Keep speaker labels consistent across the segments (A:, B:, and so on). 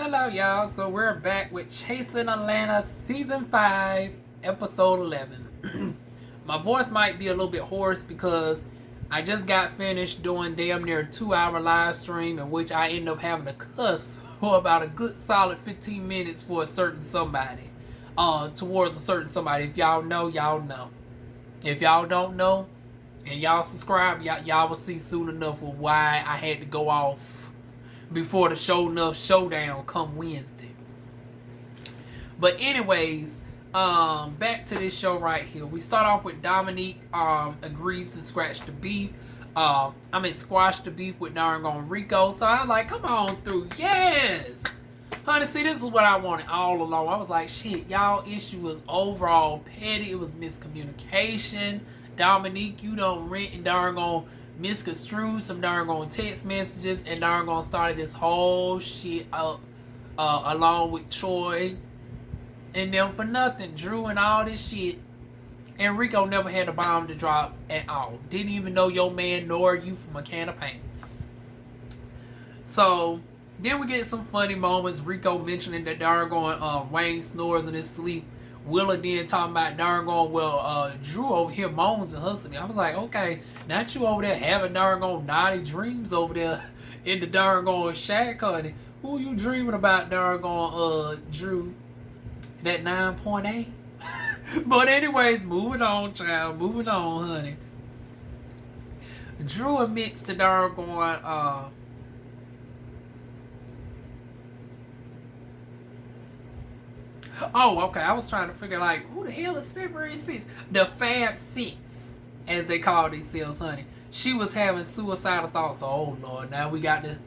A: Hello, y'all. So we're back with Chasing Atlanta Season 5, Episode 11. My voice might be a little bit hoarse because I just got finished doing damn near a 2-hour live stream in which I end up having to cuss for about a good solid 15 minutes for a certain somebody. Towards a certain somebody. If y'all know, y'all know. If y'all don't know and y'all subscribe, y'all will see soon enough why I had to go off before the showdown come Wednesday. But anyways, back to this show right here. We start off with Dominique agrees to scratch the beef. Squash the beef with darn on Rico. So I was like, come on through. Yes. Honey, see, this is what I wanted all along. I was like, shit, y'all issue was overall petty. It was miscommunication. Dominique, you don't rent and darn on misconstrued some darn on text messages and darn on started this whole shit up along with Troy and them for nothing. Drew and all this shit. And Rico never had a bomb to drop at all. Didn't even know your man nor you from a can of paint. So then we get some funny moments. Rico mentioning that darn on Wayne snores in his sleep. Willa then talking about darn on Drew over here moans and hustling. I was like, okay, not you over there having darn on naughty dreams over there in the darn on shack, honey. Who you dreaming about darn on Drew? That 9.8? But anyways, moving on, child. Moving on, honey. Drew admits to darn on oh, okay. I was trying to figure like who the hell is February 6th? The Fab Six, as they call themselves, honey. She was having suicidal thoughts. Oh Lord, now we got to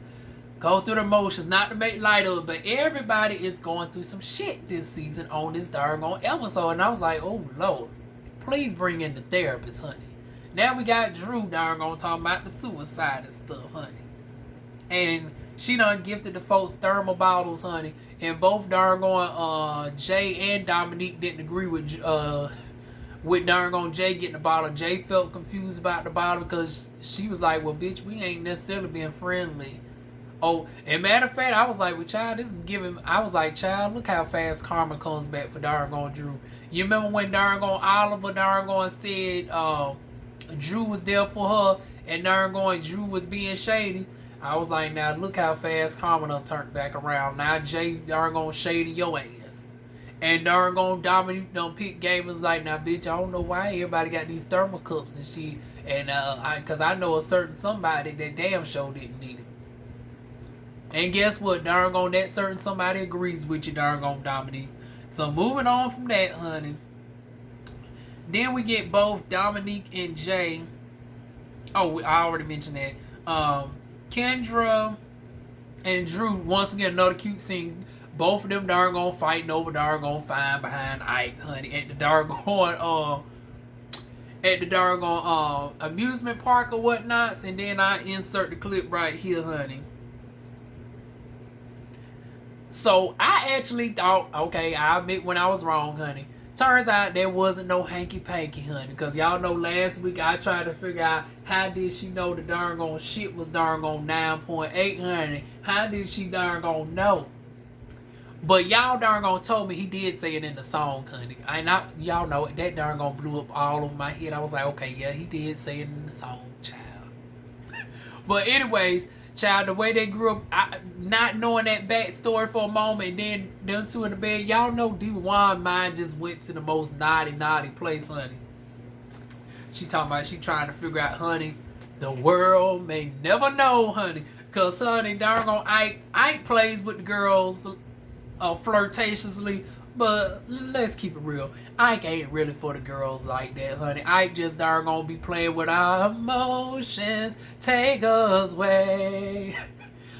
A: go through the motions, not to make light of it, but everybody is going through some shit this season on this doggone episode. And I was like, oh Lord, please bring in the therapist, honey. Now we got Drew doggone talking about the suicide and stuff, honey. And she done gifted the folks thermal bottles, honey. And both doggone Jay and Dominique didn't agree with doggone Jay getting the bottle. Jay felt confused about the bottle because she was like, well, bitch, we ain't necessarily being friendly. Oh, and matter of fact, I was like, well, child, this is giving... I was like, child, look how fast karma comes back for doggone Drew. You remember when doggone Oliver doggone said Drew was there for her and doggone Drew was being shady? I was like, now look how fast karma done turned back around. Now Jay doggone shady your ass. And doggone Dominique done pick gamers like, now bitch, I don't know why everybody got these thermal cups and shit. And cause I know a certain somebody that damn sure didn't need it. And guess what? Doggone that certain somebody agrees with you, doggone Dominique. So moving on from that, honey. Then we get both Dominique and Jay. Oh, I already mentioned that. Kendra and Drew, once again, another cute scene. Both of them doggone fighting over doggone fine behind Ike, honey, at the doggone amusement park or whatnots. And then I insert the clip right here, honey. So I actually thought, okay, I admit when I was wrong, honey. Turns out there wasn't no hanky-panky, honey. Because y'all know last week I tried to figure out how did she know the darn on shit was darn on 9.8, honey. How did she darn on know? But y'all darn on told me he did say it in the song, honey. Y'all know it. That darn on blew up all over my head. I was like, okay, yeah, he did say it in the song, child. But anyways, child, the way they grew up, not knowing that backstory for a moment, and then them two in the bed, y'all know DivaWuan's mind just went to the most naughty place, honey. She talking about she trying to figure out, honey, the world may never know, honey. Because, honey, darn on Ike plays with the girls flirtatiously, but let's keep it real. Ike ain't really for the girls like that, honey. Ike just darn gonna be playing with our emotions, take us away.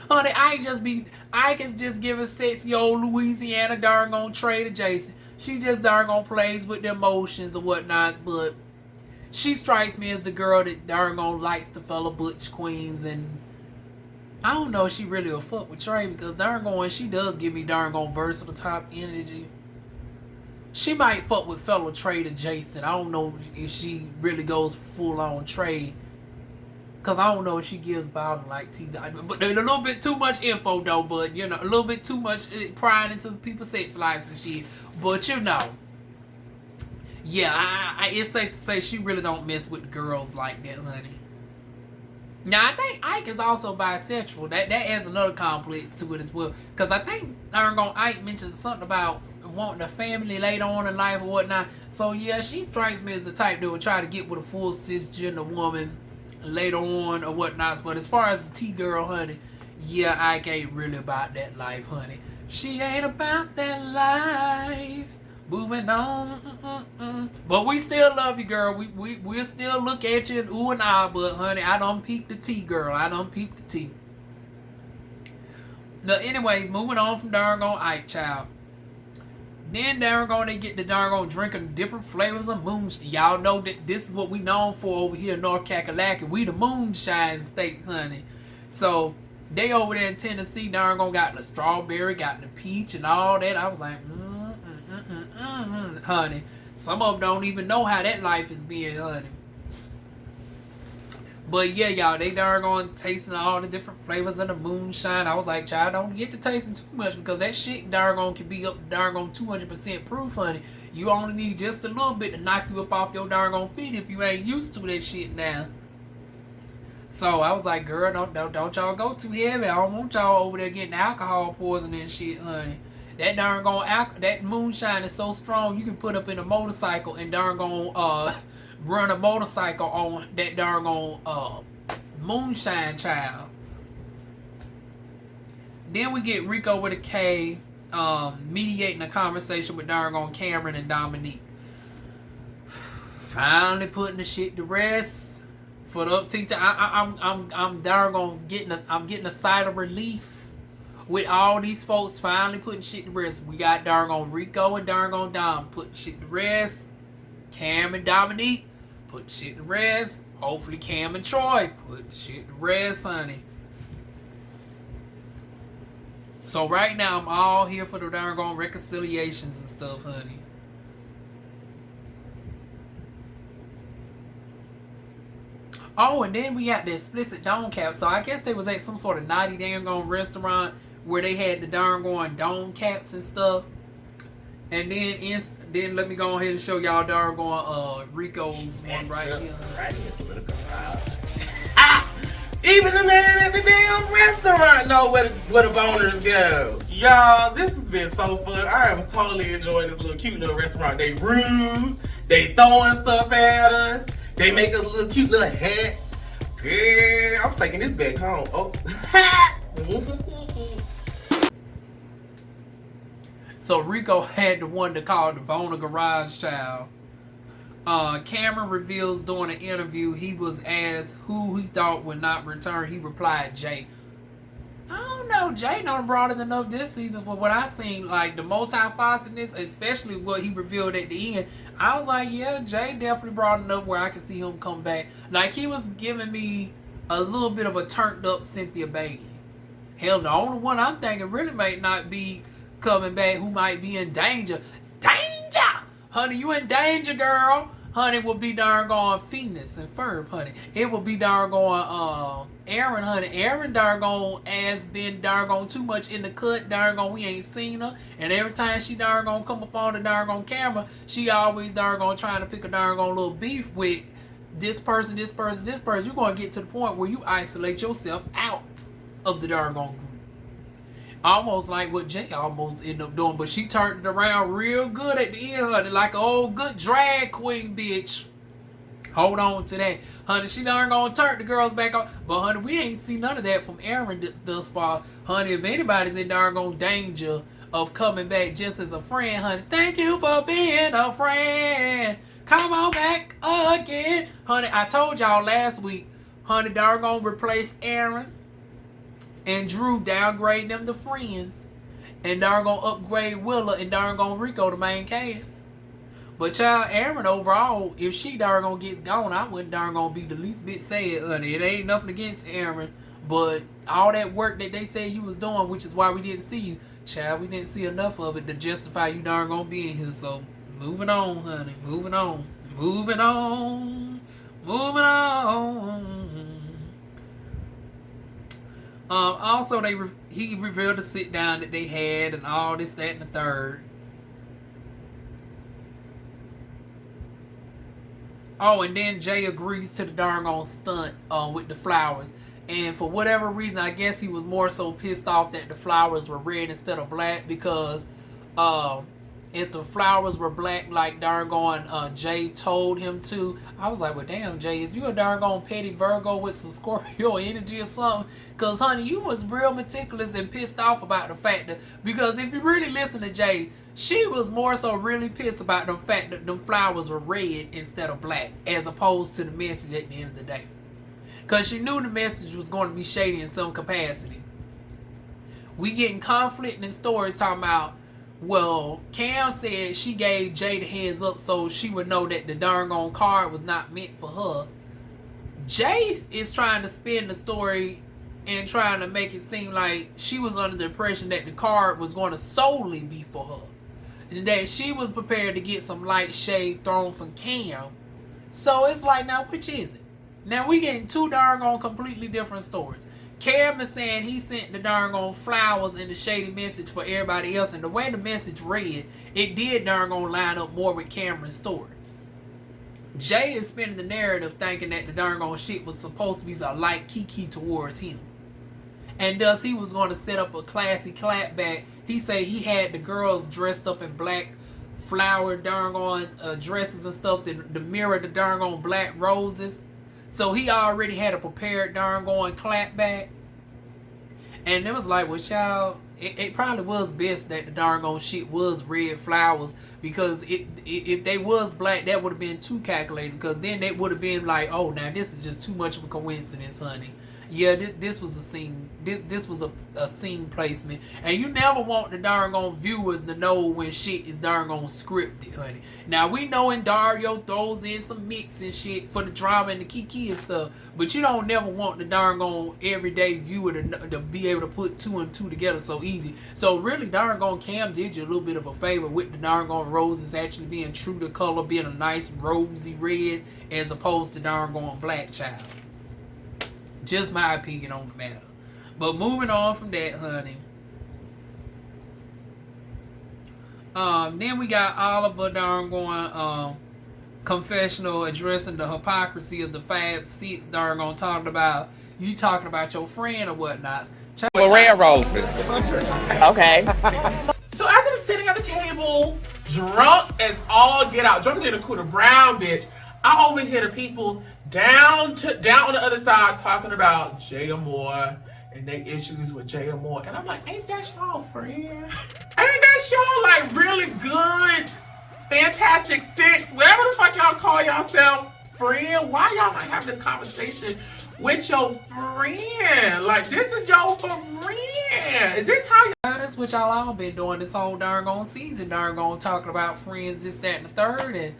A: Honey, Ike is just giving sexy old Louisiana darn gonna trade adjacent. She just darn gonna plays with the emotions and whatnots, but she strikes me as the girl that darn gonna likes the fella butch queens, and I don't know if she really will fuck with Trey because darn gone she does give me darn gone versatile top energy. She might fuck with fellow trade adjacent. I don't know if she really goes full on trade. Cause I don't know if she gives Biden like teaser, but a little bit too much info though. But you know, a little bit too much prying into people's sex lives and shit. But you know, yeah, it's safe to say she really don't mess with the girls like that, honey. Now I think Ike is also bisexual. That adds another complex to it as well. Cause I think Ike mentioned something about wanting a family later on in life or whatnot. So yeah, she strikes me as the type that would try to get with a full cisgender woman later on or whatnot. But as far as the T-girl, honey, yeah, Ike ain't really about that life, honey. She ain't about that life. Moving on. But we still love you, girl. We'll still look at you and ooh and ah, but honey, I done peeped the T, girl. I done peeped the T. Now, anyways, moving on from doggone Ike, child. Then they get the doggone drinking different flavors of moonshine. Y'all know that this is what we known for over here in North Kakalaki. We the moonshine state, honey. So they over there in Tennessee, doggone got the strawberry, got the peach and all that. I was like, honey. Some of them don't even know how that life is being, honey. But yeah, y'all, they doggone tasting all the different flavors of the moonshine. I was like, child, don't get to tasting too much because that shit doggone can be up doggone 200% proof, honey. You only need just a little bit to knock you up off your doggone feet if you ain't used to that shit now. So I was like, girl, don't y'all go too heavy. I don't want y'all over there getting alcohol poisoning and shit, honey. That that moonshine is so strong you can put up in a motorcycle and run a motorcycle on that moonshine, child. Then we get Rico with a K mediating a conversation with Cameron and Dominique. Finally putting the shit to rest for the upteam. I'm getting a sigh of relief with all these folks finally putting shit to rest. We got Rico and Dom putting shit to rest. Cam and Dominique put shit to rest. Hopefully Cam and Troy put shit to rest, honey. So right now I'm all here for the reconciliations and stuff, honey. Oh, and then we got the explicit dome cap. So I guess they was at some sort of naughty restaurant where they had the dome caps and stuff. And then let me go ahead and show y'all Rico's one right here. Right here, political.
B: Even the man at the damn restaurant know where the boners go. Y'all, this has been so fun. I am totally enjoying this little cute little restaurant. They rude. They throwing stuff at us. They make us little cute little hats. Girl, I'm taking this back home. Oh.
A: So Rico had the one to call the Boner Garage child. Cameron reveals during an interview he was asked who he thought would not return. He replied, Jay. I don't know. Jay done brought it enough this season for what I seen. Like the multifacetedness, especially what he revealed at the end. I was like, yeah, Jay definitely brought enough where I could see him come back. Like he was giving me a little bit of a turned up Cynthia Bailey. Hell, the only one I'm thinking really might not be coming back who might be in danger. Danger! Honey, you in danger, girl. Honey, will be doggone Phoenix and Ferb, honey. It will be doggone Aaron, honey. Aaron doggone ass been doggone too much in the cut, doggone we ain't seen her. And every time she doggone come up on the doggone camera, she always doggone trying to pick a doggone little beef with this person. You're gonna get to the point where you isolate yourself out of the doggone group. Almost like what Jay almost ended up doing, but she turned it around real good at the end, honey, like an old good drag queen bitch. Hold on to that, honey. She done gonna turn the girls back on, but honey, we ain't seen none of that from Aaron thus far, honey. If anybody's in doggone danger of coming back just as a friend, honey, thank you for being a friend. Come on back again, honey. I told y'all last week, honey, doggone replace Aaron and Drew, downgrading them to friends, and they're gonna upgrade Willa and they're gonna Rico the main cast. But child, Aaron overall, if she gonna gets gone, I wouldn't gonna be the least bit sad, honey. It ain't nothing against Aaron, but all that work that they said you was doing, which is why we didn't see you, child, we didn't see enough of it to justify you gonna be in here. So moving on, honey, moving on. Also, he revealed the sit down that they had and all this, that, and the third. Oh, and then Jay agrees to the darn on stunt with the flowers. And for whatever reason, I guess he was more so pissed off that the flowers were red instead of black, because if the flowers were black like darn Jay told him to, I was like, well, damn, Jay, is you a darn petty Virgo with some Scorpio energy or something? Because, honey, you was real meticulous and pissed off about the fact that, because if you really listen to Jay, she was more so really pissed about the fact that the flowers were red instead of black, as opposed to the message at the end of the day. Because she knew the message was going to be shady in some capacity. We getting conflicting stories talking about, well, Cam said she gave Jay the heads up so she would know that the darn card was not meant for her. Jay is trying to spin the story and trying to make it seem like she was under the impression that the card was going to solely be for her. And that she was prepared to get some light shade thrown from Cam. So it's like, now which is it? Now we getting two darn completely different stories. Cam is saying he sent the darn flowers and the shady message for everybody else, and the way the message read, it did darn line up more with Cameron's story. Jay is spinning the narrative thinking that the darn shit was supposed to be a light kiki towards him. And thus he was going to set up a classy clapback. He said he had the girls dressed up in black flower darn dresses and stuff that mirror the darn black roses. So he already had a prepared darn clapback. And it was like, well, child, it probably was best that the darn shit was red flowers, because if they was black, that would have been too calculated, because then they would have been like, oh, now this is just too much of a coincidence, honey. Yeah, this was a scene. This was a scene placement, and you never want the darn viewers to know when shit is darn scripted, honey. Now we know in Dario throws in some mix and shit for the drama and the kiki and stuff, but you don't never want the darn everyday viewer to be able to put two and two together so easy. So really, darn Cam did you a little bit of a favor with the darn roses actually being true to color, being a nice rosy red as opposed to darn black, child. Just my opinion on the matter. But moving on from that, honey. Then we got Oliver darn confessional addressing the hypocrisy of the Fab Six darn talking about you talking about your friend or whatnot.
C: Red roses.
D: Okay.
B: So as I'm sitting at the table, drunk as all get out, drunk in the brown bitch, I overhear the people down on the other side talking about Jay Moore and their issues with Jay Moore. And I'm like, ain't that y'all friend? Ain't that y'all like really good, fantastic six, whatever the fuck y'all call yourself, friend? Why y'all not having this conversation with your friend? Like, this is your friend. Is this how y'all?
A: That's what y'all all been doing this whole darn season, talking about friends, this, that, and the third, and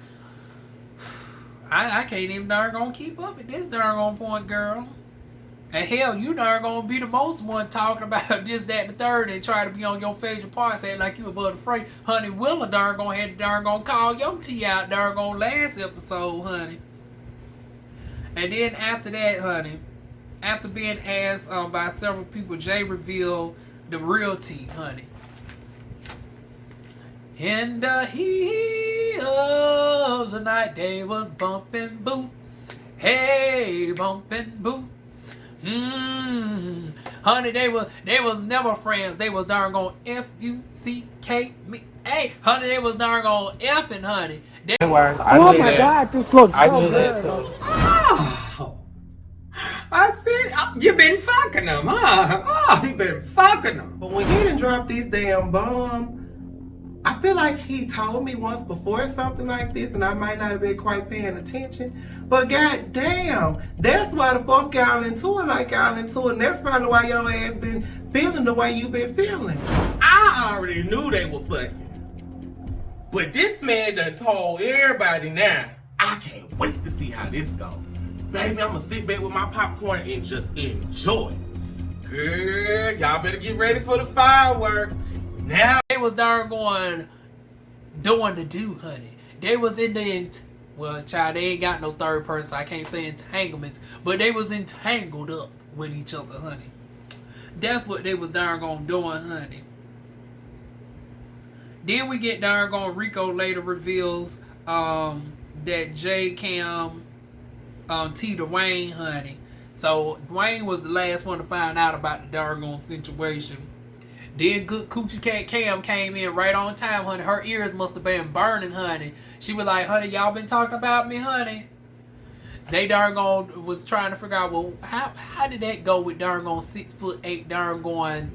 A: I can't even darn keep up at this darn point, girl. And hell, you darn be the most one talking about this, that, and the third, and try to be on your favorite part, saying like you above the fray. Honey, Willa darn had to darn call your tea out darn last episode, honey. And then after that, honey, after being asked by several people, Jay revealed the real tea, honey. In the heat of the night, they was bumping boots. Hey, bumping boots. Honey, they was never friends. They was darn F-U-C-K me. Hey, honey, they was darn effing, honey.
C: Oh my God, this looks so good.
E: Oh, that's it. You been fucking them, huh? Oh, you been fucking them.
B: But when he didn't drop these damn bombs, I feel like he told me once before something like this, and I might not have been quite paying attention. But goddamn, that's why the fuck y'all into it like y'all into it, and that's probably why your ass been feeling the way you been feeling. I already knew they were fucking, but this man done told everybody now. I can't wait to see how this goes. Baby, I'm gonna sit back with my popcorn and just enjoy. Girl, y'all better get ready for the fireworks. Now
A: they was darn doing the do, honey. They was in the well, child, they ain't got no third person. I can't say entanglements, but they was entangled up with each other, honey. That's what they was darn gone doing, honey. Then we get darn gone Rico later reveals that Jay Cam T DivaWuan's, honey. So Dwayne was the last one to find out about the darn gone situation. Then good Coochie Cat Cam came in right on time, honey. Her ears must have been burning, honey. She was like, honey, y'all been talking about me, honey. They darn gone was trying to figure out, well, how did that go with darn gone 6'8" darn gone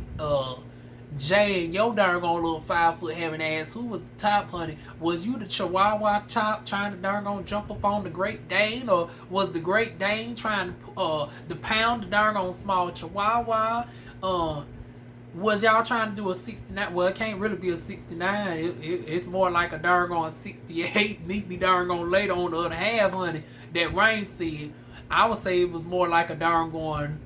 A: Jay and your darn gone little 5 foot having ass? Who was the top, honey? Was you the Chihuahua chop trying to darn gone jump up on the Great Dane, or was the Great Dane trying to pound the darn gone small Chihuahua? Was y'all trying to do a 69? Well, it can't really be a 69. It's more like a darn gone 68. Meet me darn gone later on the other half, honey. That Rain said. I would say it was more like a darn gone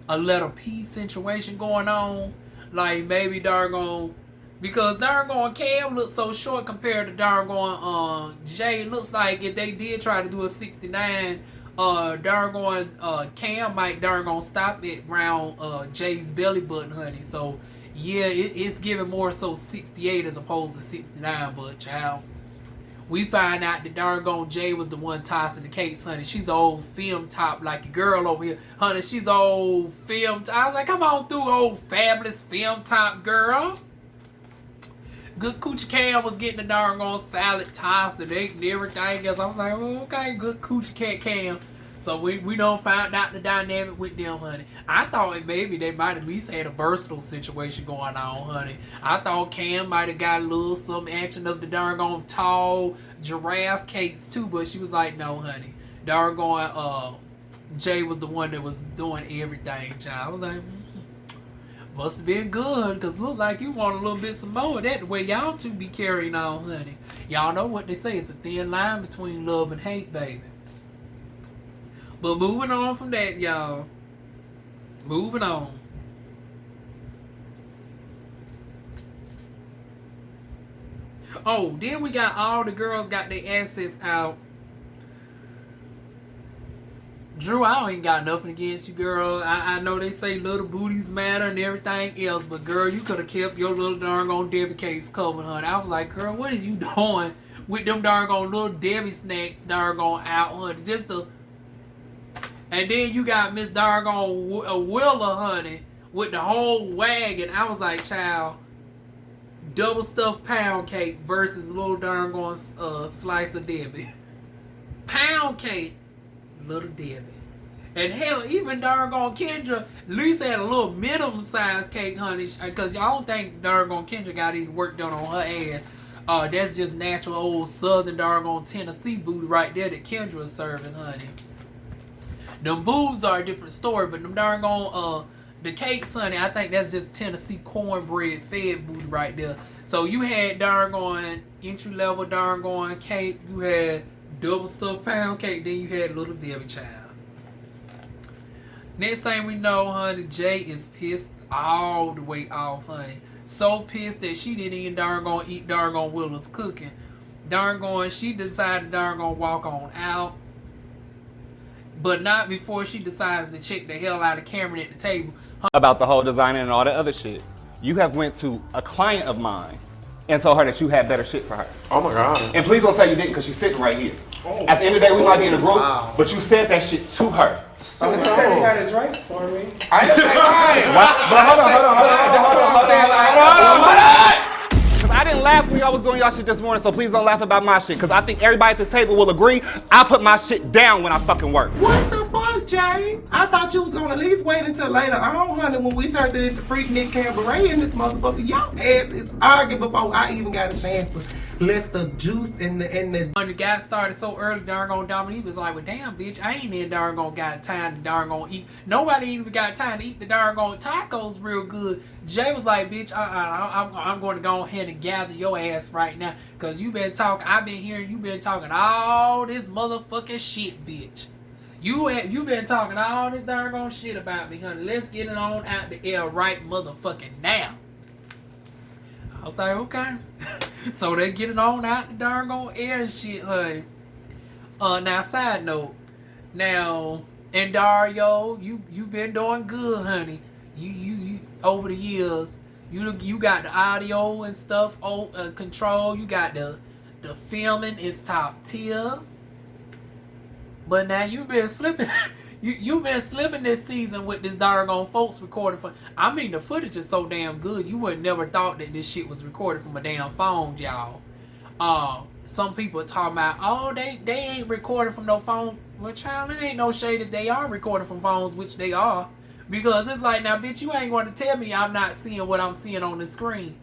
A: a letter P situation going on. Like maybe darn gone, because darn gone Cam looks so short compared to darn gone Jay. It looks like if they did try to do a 69, darn gone Cam might darn gone stop it around Jay's belly button, honey. So yeah, it's giving more so 68 as opposed to 69, but child. We find out that darn gone Jay was the one tossing the cakes, honey. She's old film top like your girl over here. Honey, she's old film top. I was like, come on through, old fabulous film top girl. Good Coochie Cam was getting the darn gone salad tossed and everything else. I was like, oh, okay, good Coochie Cat Cam. So we don't find out the dynamic with them, honey. I thought maybe they might at least had a versatile situation going on, honey. I thought Cam might have got a little some action of the darn gone tall giraffe cakes too, but she was like, no, honey. Darn gone Jay was the one that was doing everything, child. I was like, must have been good, because look like you want a little bit some more of that the way y'all two be carrying on, honey. Y'all know what they say, it's a thin line between love and hate, baby. But moving on from that, y'all. Moving on. Oh, then we got all the girls got their assets out. Drew, I ain't got nothing against you, girl. I know they say little booties matter and everything else, but girl, you could have kept your little darn on Debbie cakes covered, honey. I was like, girl, what is you doing with them darn on little Debbie snacks darn on out, honey? Just the... And then you got Miss Dargon Willa, honey, with the whole wagon. I was like, child, double stuffed pound cake versus little darn slice of Debbie. Pound cake, little Debbie. And hell, even darn Kendra at least had a little minimum size cake, honey, because y'all don't think darn Kendra got any work done on her ass. That's just natural old southern darn Tennessee booty right there that Kendra is serving, honey. Them boobs are a different story, but them darn the cakes, honey, I think that's just Tennessee cornbread fed booty right there. So you had darn entry level darn cake, you had double stuffed pound cake, then you had little Debbie child. Next thing we know, honey, Jay is pissed all the way off, honey. So pissed that she didn't even darn eat darn Willa's cooking. Darn she decided darn walk on out. But not before she decides to check the hell out of Cameron at the table.
D: About the whole designer and all that other shit. You have went to a client of mine and told her that you had better shit for her.
F: Oh my God.
D: And please don't say you didn't, because she's sitting right here. At the end of the day, we might be in a group, but you said that shit to her.
C: So you said you had a dress for me.
D: I didn't say mine. But hold on. I didn't laugh when y'all was doing y'all shit this morning, so please don't laugh about my shit, because I think everybody at this table will agree I put my shit down when I fucking work.
B: What the fuck, Jay? I thought you was gonna at least wait until later on, honey, when we turned it into Freaknik Cabaret in this motherfucker. Y'all ass is arguing before I even got a chance to let the juice and the
A: When the guy started so early, darn Dominique was like, well, damn, bitch, I ain't even darn got time to darn eat. Nobody even got time to eat the darn tacos real good. Jay was like, bitch, I'm going to go ahead and gather your ass right now, because you been talking, I've been hearing you been talking all this motherfucking shit, bitch. You been talking all this darn shit about me, honey. Let's get it on out the air right motherfucking now. I was like, okay. So they get it on out the darn air and shit, honey. Now, side note. Now, And Dario, you been doing good, honey. You over the years, you got the audio and stuff control. You got the filming is top tier. But now you've been slipping. You've been slipping this season with this doggone folks recording for. I mean, the footage is so damn good. You would never thought that this shit was recorded from a damn phone, y'all. Some people talking about, oh, they ain't recording from no phone. Well, child, it ain't no shade if they are recording from phones, which they are. Because it's like, now, bitch, you ain't going to tell me I'm not seeing what I'm seeing on the screen.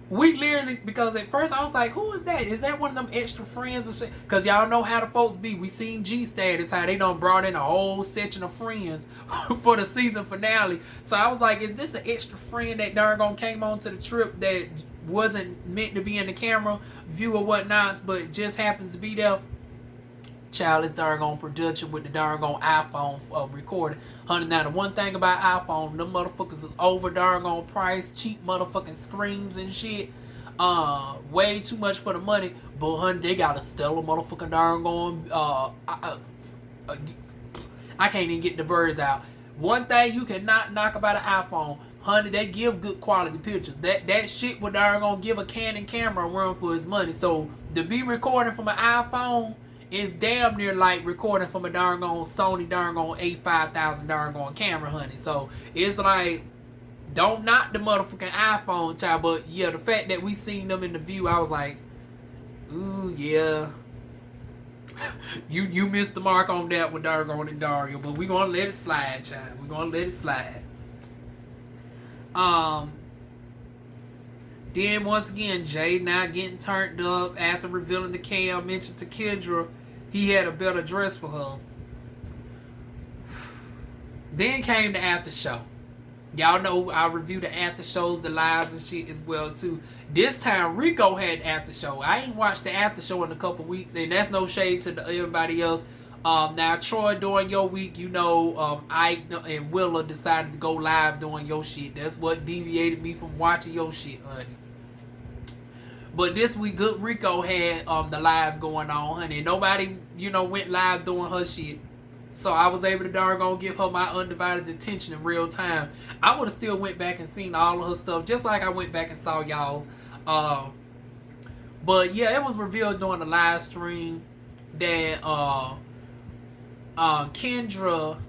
A: We literally, because at first I was like, who is that? Is that one of them extra friends or shit? Because y'all know how the folks be. We seen G-Status, how they done brought in a whole section of friends for the season finale. So I was like, is this an extra friend that darn came on to the trip that wasn't meant to be in the camera view or whatnot, but just happens to be there? Child, it's darn production with the darn iPhone recording. Honey, now the one thing about iPhone, them motherfuckers is over darn price, cheap motherfucking screens and shit. Way too much for the money. But honey, they got a stellar motherfucking darn I can't even get the words out. One thing you cannot knock about an iPhone, honey, they give good quality pictures. That shit would darn give a Canon camera a run for its money. So to be recording from an iPhone, it's damn near like recording from a darn Sony darn A5000 darn camera, honey. So it's like, don't knock the motherfucking iPhone, child. But yeah, the fact that we seen them in the view, I was like, ooh yeah. you missed the mark on that with darn and Dario, but we gonna let it slide, child. We gonna let it slide. Then once again, Jay now getting turned up after revealing the Cam mentioned to Kendra he had a better dress for her. Then came the after show. Y'all know I review the after shows, the lives and shit as well too. This time Rico had after show. I ain't watched the after show in a couple weeks, and that's no shade to everybody else. Now Troy during your week, you know, Ike and Willa decided to go live doing your shit. That's what deviated me from watching your shit, honey. But this week, Good Rico had the live going on, honey. Nobody, you know, went live doing her shit. So I was able to darn give her my undivided attention in real time. I would have still went back and seen all of her stuff, just like I went back and saw y'all's. But yeah, it was revealed during the live stream that Kendra,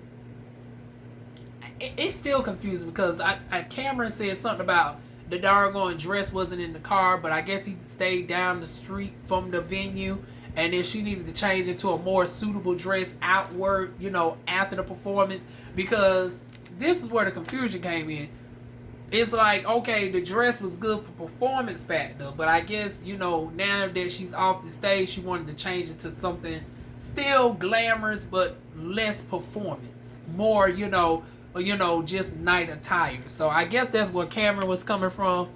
A: it's still confusing because Cameron said something about the doggone dress wasn't in the car, but I guess he stayed down the street from the venue, and then she needed to change into a more suitable dress outward, you know, after the performance, because this is where the confusion came in. It's like, okay, the dress was good for performance factor, but I guess, you know, now that she's off the stage, she wanted to change it to something still glamorous, but less performance. More, you know, just night attire. So I guess that's where Cameron was coming from.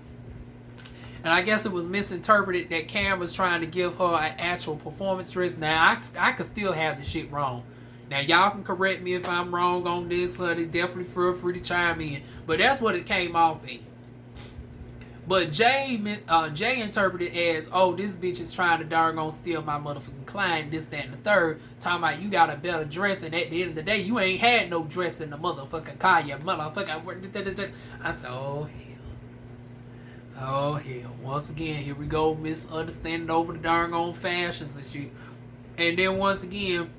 A: And I guess it was misinterpreted that Cam was trying to give her an actual performance dress. Now, I could still have the shit wrong. Now, y'all can correct me if I'm wrong on this, honey. Definitely feel free to chime in. But that's what it came off as. But Jay interpreted as, oh, this bitch is trying to darn steal my motherfucking client, this, that, and the third. Talking about you got a better dress, and at the end of the day, you ain't had no dress in the motherfucking car, you motherfucker. I said, oh, hell. Oh, hell. Once again, here we go, misunderstanding over the darn fashions and shit. And then once again,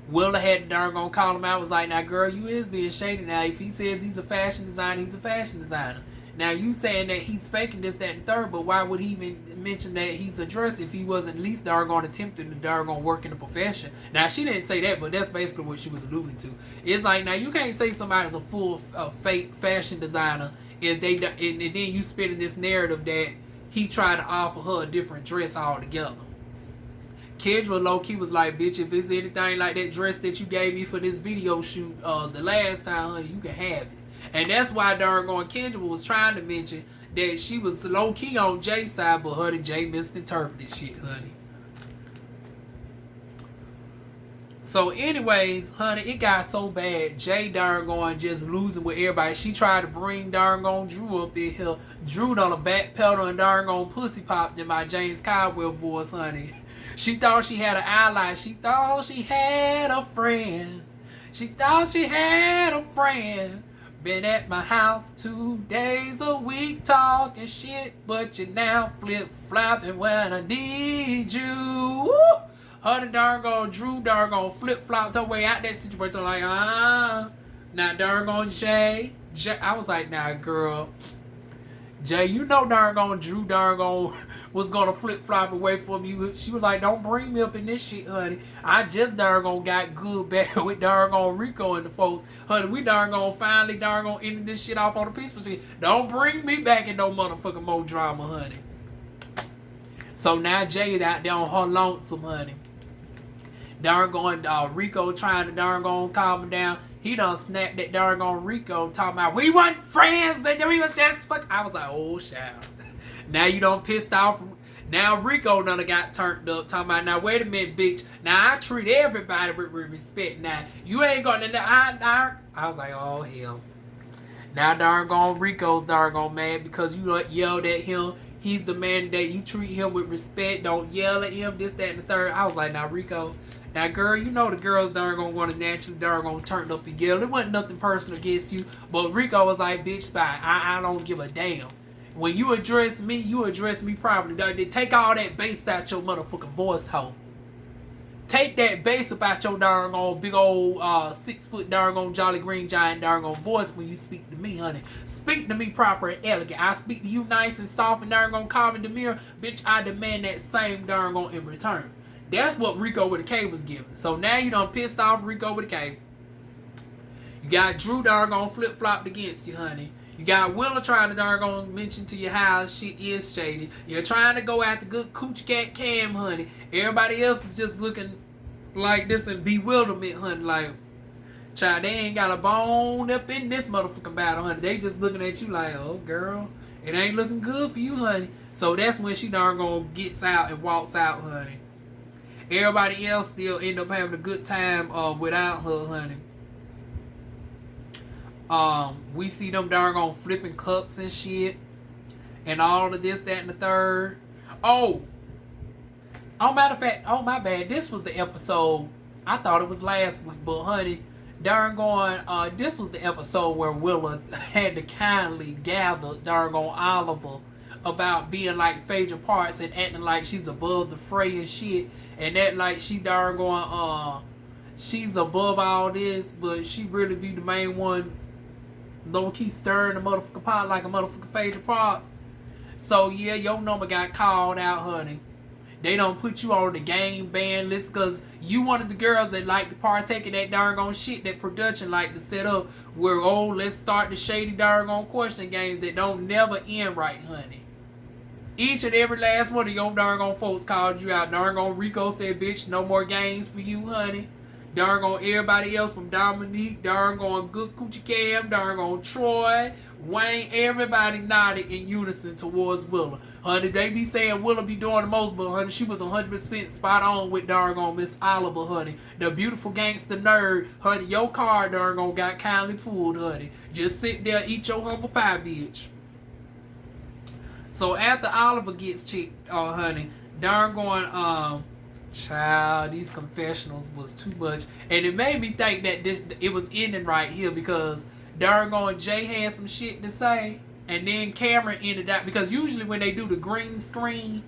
A: Willa had to darn call him out. Was like, now, girl, you is being shady. Now, if he says he's a fashion designer, he's a fashion designer. Now, you saying that he's faking this, that, and third, but why would he even mention that he's a dresser if he wasn't at least darn attempting to darn work in the profession? Now, she didn't say that, but that's basically what she was alluding to. It's like, now, you can't say somebody's a full fake fashion designer if they and then you spit in this narrative that he tried to offer her a different dress altogether. Kendra low-key was like, bitch, if it's anything like that dress that you gave me for this video shoot the last time, honey, you can have it. And that's why darn Kendra was trying to mention that she was low-key on Jay's side, but honey, Jay misinterpreted shit, honey. So anyways, honey, it got so bad. Jay darn just losing with everybody. She tried to bring darn Drew up in here. Drew on a back pedal and darn pussy popped in my James Caldwell voice, honey. She thought she had an ally. She thought she had a friend. She thought she had a friend. Been at my house 2 days a week talking shit, but you now flip-flopping when I need you. Woo! Her and darn Drew flip-flopped her way out that situation like, Now darn Jay, I was like, nah, girl. Jay, you know Drew was gonna flip-flop away from you. She was like, don't bring me up in this shit, honey. I just got good back with Rico and the folks. Honey, we finally ended this shit off on the peaceful shit. Don't bring me back in no motherfucking more drama, honey. So now Jay out there on her lonesome, honey. Rico trying to calm him down. He done snapped that Rico talking about we weren't friends, that we was just fuck. I was like, oh child. Now you done pissed off. Now Rico done got turned up talking about now wait a minute, bitch. Now I treat everybody with respect. Now you ain't gonna I was like, oh hell. Now Rico's mad because you yelled at him. He's the man that you treat him with respect. Don't yell at him, this, that, and the third. I was like, now Rico. Now, girl, you know the girls want to naturally turn up and yell. It wasn't nothing personal against you. But Rico was like, bitch, bye. I don't give a damn. When you address me properly. Take all that bass out your motherfucking voice, hoe. Take that bass about your big old 6 foot Jolly Green Giant voice when you speak to me, honey. Speak to me proper and elegant. I speak to you nice and soft and calm and demure. Bitch, I demand that same in return. That's what Rico with a K was giving. So now you done pissed off Rico with a K. You got Drew flip-flopped against you, honey. You got Willa trying to mention to you how shit is shady. You're trying to go after good coochie cat Cam, honey. Everybody else is just looking like this in bewilderment, honey. Like, child, they ain't got a bone up in this motherfucking battle, honey. They just looking at you like, oh, girl, it ain't looking good for you, honey. So that's when she gets out and walks out, honey. Everybody else still end up having a good time without her, honey. We see them flipping cups and shit. And all of this, that, and the third. Oh, matter of fact, my bad. This was the episode. I thought it was last week, but honey, this was the episode where Willa had to kindly gather Oliver about being like Phaedra Parks and acting like she's above the fray and shit, and that like she she's above all this, but she really be the main one low key stirring the motherfucking pot like a motherfucking Phaedra Parks. So yeah, your number got called out, honey. They don't put you on the game ban list because you one of the girls that like to partake in that shit that production like to set up where, let's start the shady question games that don't never end right, honey. Each and every last one of your folks called you out. Rico said, bitch, no more games for you, honey. Everybody else from Dominique, good Coochie Cam, Troy, Wayne, everybody nodded in unison towards Willa. Honey, they be saying Willa be doing the most, but honey, she was 100% spot on with Miss Oliver, honey. The beautiful gangster nerd, honey, your car got kindly pulled, honey. Just sit there, eat your humble pie, bitch. So after Oliver gets checked, honey, child, these confessionals was too much. And it made me think that it was ending right here because Jay had some shit to say. And then Cameron ended up, because usually when they do the green screen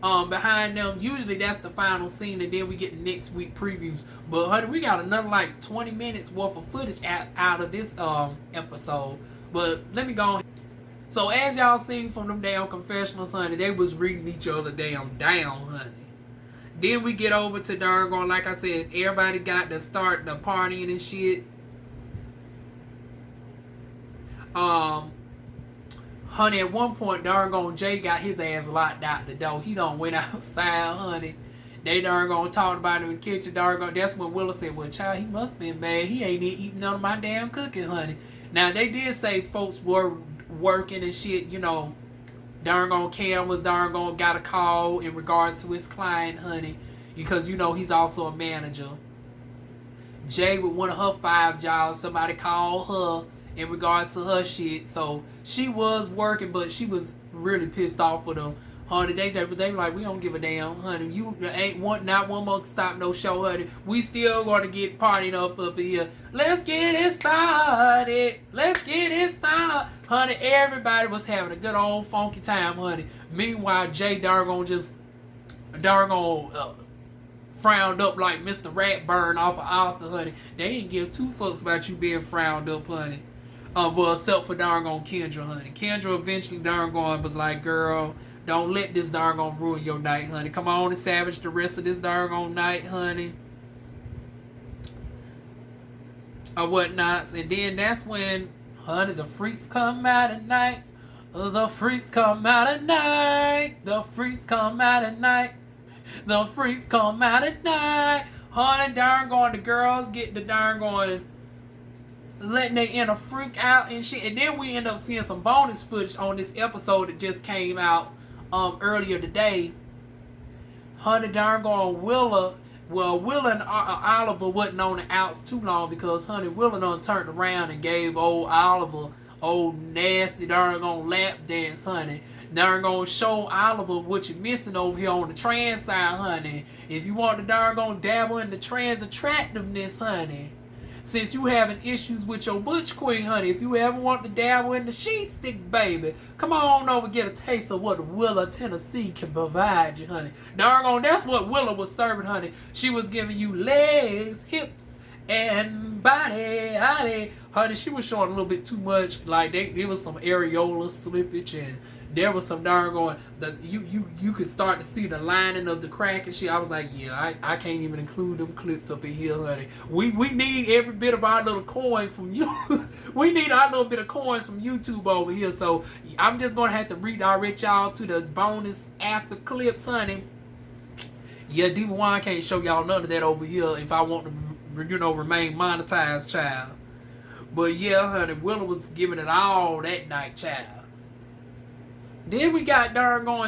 A: behind them, usually that's the final scene and then we get the next week previews. But honey, we got another like 20 minutes worth of footage out of this episode. But let me go on. So as y'all seen from them damn confessionals, honey, they was reading each other down, honey. Then we get over to like I said, everybody got to start the partying and shit. Honey, at one point, Jay got his ass locked out the door. He done went outside, honey. They talk about him in the kitchen. That's when Willa said, well, child, he must been bad. He ain't eating none of my damn cooking, honey. Now, they did say folks were working and shit, you know. Cam was got a call in regards to his client, honey, because you know he's also a manager. Jay with one of her 5 jobs, somebody called her in regards to her shit, so she was working, but she was really pissed off with him. Honey, they like, we don't give a damn, honey. You ain't not one more stop no show, honey. We still gonna get partying up here. Let's get it started. Let's get it started. Honey, everybody was having a good old funky time, honey. Meanwhile, Jay darn frowned up like Mr. Ratburn off of Arthur, honey. They ain't give two fucks about you being frowned up, honey. Well, except for Kendra, honey. Kendra eventually was like, girl, don't let this ruin your night, honey. Come on and savage the rest of this night, honey. Or whatnots. And then that's when, honey, the freaks come out at night. The freaks come out at night. The freaks come out at night. The freaks come out at night. Honey, the girls get the letting their inner freak out and shit. And then we end up seeing some bonus footage on this episode that just came out earlier today. Honey, Willa. Well, Willa and Oliver wasn't on the outs too long because, honey, Willa done turned around and gave old Oliver nasty lap dance, honey. Show Oliver what you're missing over here on the trans side, honey. If you want to dabble in the trans attractiveness, honey. Since you having issues with your butch queen, honey, if you ever want to dabble in the sheet stick, baby, come on over and get a taste of what Willa, Tennessee can provide you, honey. That's what Willa was serving, honey. She was giving you legs, hips, and body, honey. Honey, she was showing a little bit too much. Like, it was some areola slippage, and there was some you could start to see the lining of the crack and shit. I was like, yeah, I can't even include them clips up in here, honey. We need every bit of our little coins from you. We need our little bit of coins from YouTube over here. So I'm just gonna have to redirect y'all to the bonus after clips, honey. Yeah, DivaWuan's can't show y'all none of that over here if I want to, remain monetized, child. But yeah, honey, Willa was giving it all that night, child. Then we got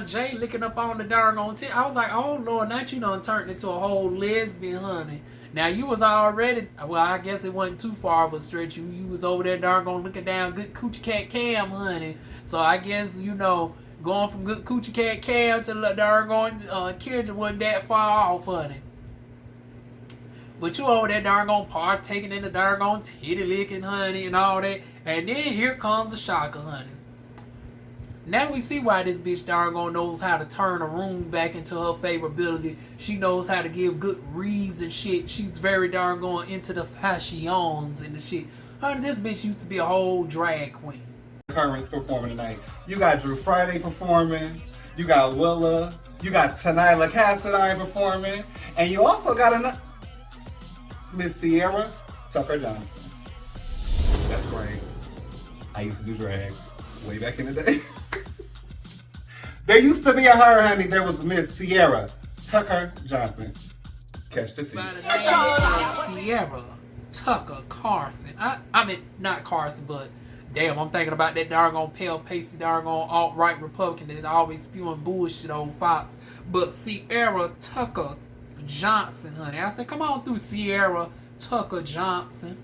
A: Jay licking up on the tip. I was like, oh Lord, now you done turned into a whole lesbian, honey. Now you was already, well, I guess it wasn't too far of a stretch. You was over there looking down good coochie cat cam, honey. So I guess, going from good coochie cat cam to Kendra wasn't that far off, honey. But you over there partaking in the titty licking, honey, and all that. And then here comes the shocker, honey. Now we see why this bitch knows how to turn a room back into her favorability. She knows how to give good reads and shit. She's very into the fashions and the shit. Honey, this bitch used to be a whole drag queen.
D: Current's performing tonight. You got Drew Friday performing. You got Willa. You got Tanila Cassadine performing. And you also got Miss Sierra Tucker Johnson. That's right. I used to do drag way back in the day. There used to be a her, honey. There was Miss Sierra Tucker Johnson. Catch the tea.
A: Sierra Tucker Carson. I mean, not Carson, but damn, I'm thinking about that pale, pasty, alt-right Republican that's always spewing bullshit on Fox. But Sierra Tucker Johnson, honey. I said, come on through, Sierra Tucker Johnson.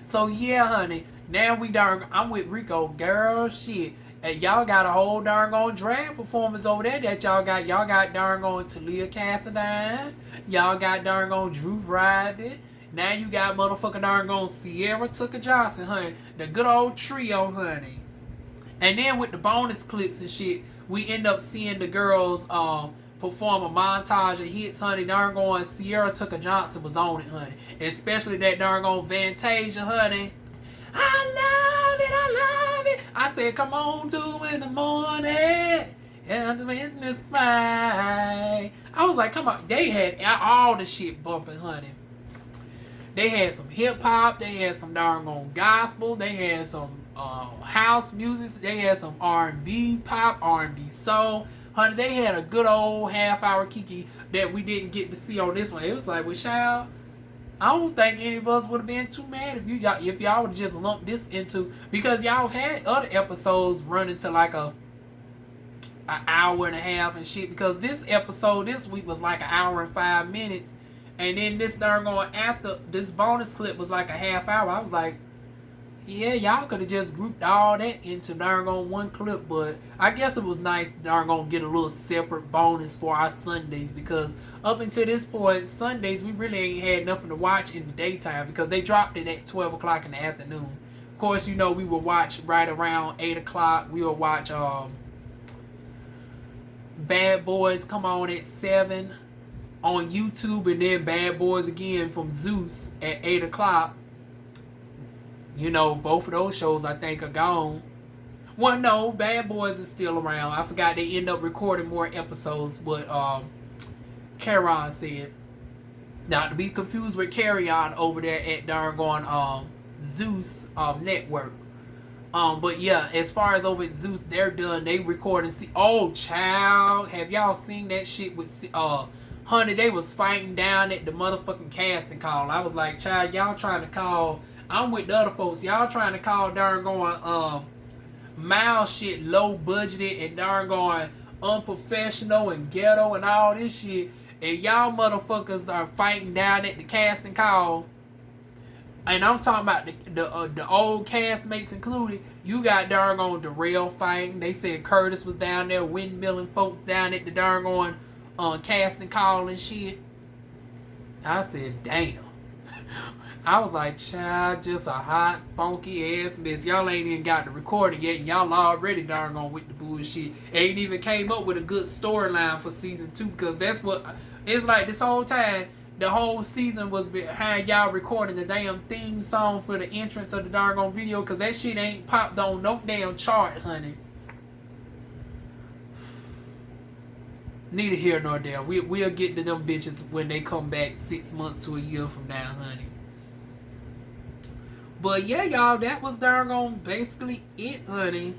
A: So yeah, honey. Now I'm with Rico, girl, shit. And y'all got a whole drag performance over there that y'all got. Y'all got Talia Cassadine. Y'all got Drew Friday. Now you got motherfucking Sierra Tucker Johnson, honey. The good old trio, honey. And then with the bonus clips and shit, we end up seeing the girls perform a montage of hits, honey. Sierra Tucker Johnson was on it, honey. Especially that Fantasia, honey. I love it. I said, come on, 2 in the morning. And in the sky. I was like, come on. They had all the shit bumping, honey. They had some hip hop. They had some gospel. They had some house music. They had some R&B pop, R&B soul. Honey, they had a good old half-hour kiki that we didn't get to see on this one. It was like, well, child, I don't think any of us would have been too mad if y'all would have just lumped this into, because y'all had other episodes running to like an hour and a half and shit, because this episode this week was like an hour and 5 minutes, and then this after this bonus clip was like a half hour. I was like, Yeah, y'all could have just grouped all that into darn on one clip, but I guess it was nice darn gonna get a little separate bonus for our Sundays, because up until this point, Sundays we really ain't had nothing to watch in the daytime because they dropped it at 12 o'clock in the afternoon. Of course, you know, we would watch right around 8 o'clock. We would watch Bad Boys come on at 7 on YouTube, and then Bad Boys again from Zeus at 8 o'clock. You know, both of those shows I think are gone. Well, no, Bad Boys is still around. I forgot they end up recording more episodes, but Caron said. Not to be confused with Carry On over there at darn Zeus network. But yeah, as far as over at Zeus, they're done. They recording. Oh, child, have y'all seen that shit with Honey? They was fighting down at the motherfucking casting call. I was like, child, y'all trying to call. I'm with the other folks. Y'all trying to call darn mild shit low budgeted and darn unprofessional and ghetto and all this shit. And y'all motherfuckers are fighting down at the casting call. And I'm talking about the old castmates included. You got darn Darrell fighting. They said Curtis was down there windmilling folks down at the darn casting call and shit. I said, damn. I was like, child, just a hot, funky ass mess. Y'all ain't even got the recording yet, and y'all already darn with the bullshit. Ain't even came up with a good storyline for season 2, because that's what it's like this whole time. The whole season was behind y'all recording the damn theme song for the entrance of the darn video, because that shit ain't popped on no damn chart, honey. Neither here nor there. We'll get to them bitches when they come back 6 months to a year from now, honey. But yeah, y'all, that was darn basically it, honey.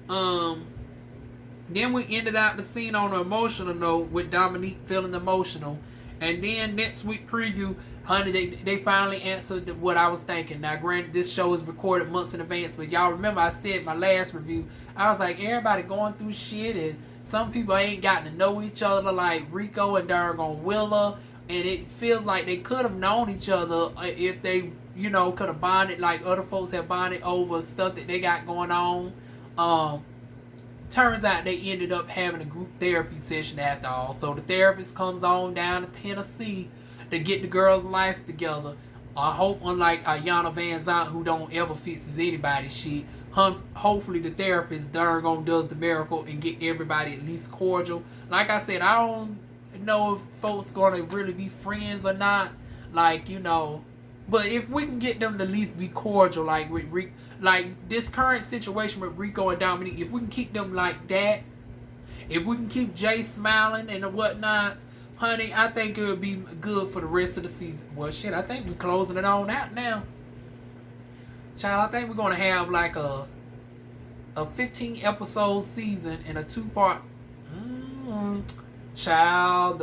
A: Then we ended out the scene on an emotional note with Dominique feeling emotional. And then next week preview, honey, they finally answered what I was thinking. Now, granted, this show is recorded months in advance, but y'all remember I said my last review, I was like, everybody going through shit, and some people ain't gotten to know each other, like Rico and darn Willa, and it feels like they could have known each other if they, you know, could have bonded like other folks have bonded over stuff that they got going on. Turns out they ended up having a group therapy session after all. So the therapist comes on down to Tennessee to get the girls' lives together. I hope, unlike Yana Van Zant, who don't ever fixes anybody's shit, hopefully the therapist darn does the miracle and get everybody at least cordial. Like I said, I don't know if folks gonna really be friends or not. Like, you know, but if we can get them to at least be cordial, like with like this current situation with Rico and Dominique, if we can keep them like that, if we can keep Jay smiling and whatnot, honey, I think it would be good for the rest of the season. Well, shit, I think we're closing it on out now. Child, I think we're gonna have like a 15 episode season and a 2-part. Child,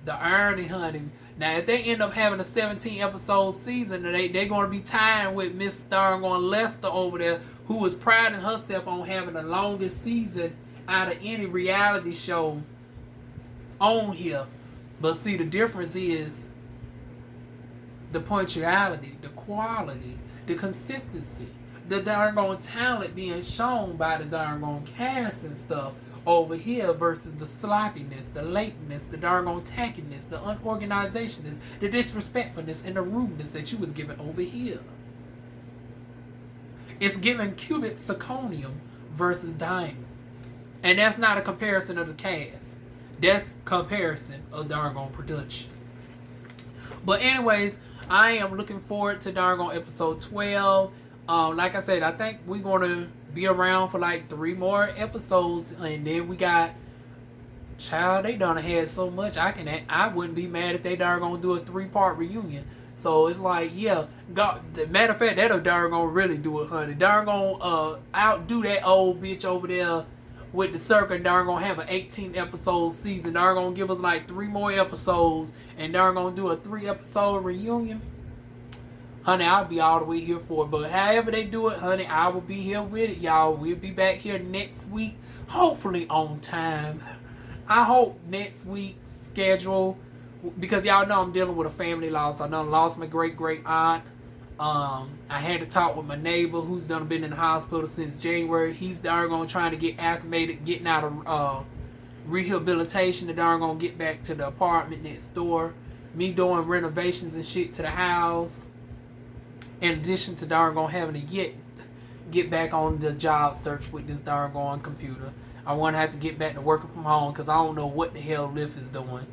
A: the irony, honey. Now, if they end up having a 17 episode season, they're going to be tying with Miss Lester over there, who is priding herself on having the longest season out of any reality show on here. But see, the difference is the punctuality, the quality, the consistency, the darn talent being shown by the darn cast and stuff over here versus the sloppiness, the lateness, the darn tackiness, the unorganizationness, the disrespectfulness, and the rudeness that you was given over here. It's giving cubic zirconium versus diamonds. And that's not a comparison of the cast. That's comparison of darn production. But anyways, I am looking forward to darn episode 12. Like I said, I think we're going to be around for like 3 more episodes, and then we got, child, they done had so much. I wouldn't be mad if they darn gonna do a 3-part reunion. So it's like, yeah, the matter of fact, that'll darn gonna really do it, honey. Darn gonna outdo that old bitch over there with the circle. Darn gonna have an 18 episode season. Darn gonna give us like 3 more episodes, and darn gonna do a 3-episode reunion. Honey, I'll be all the way here for it. But however they do it, honey, I will be here with it, y'all. We'll be back here next week, hopefully on time. I hope next week's schedule, because y'all know I'm dealing with a family loss. I done lost my great-great aunt. I had to talk with my neighbor who's done been in the hospital since January. He's darn gonna trying to get acclimated, getting out of rehabilitation. And darn gonna get back to the apartment next door. Me doing renovations and shit to the house. In addition to darn gonna having to get back on the job search with this darn gone computer. I want to have to get back to working from home because I don't know what the hell Lyft is doing.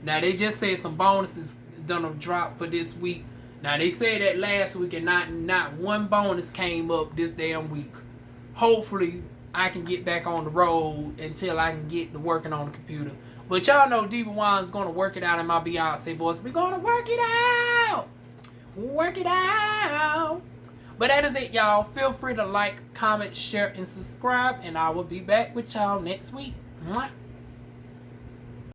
A: Now they just said some bonuses done drop for this week. Now they said that last week and not one bonus came up this damn week. Hopefully I can get back on the road until I can get to working on the computer. But y'all know DivaWuan's gonna work it out in my Beyonce voice. We're gonna work it out. Work it out. But that is it, y'all. Feel free to like, comment, share, and subscribe. And I will be back with y'all next week. Mwah.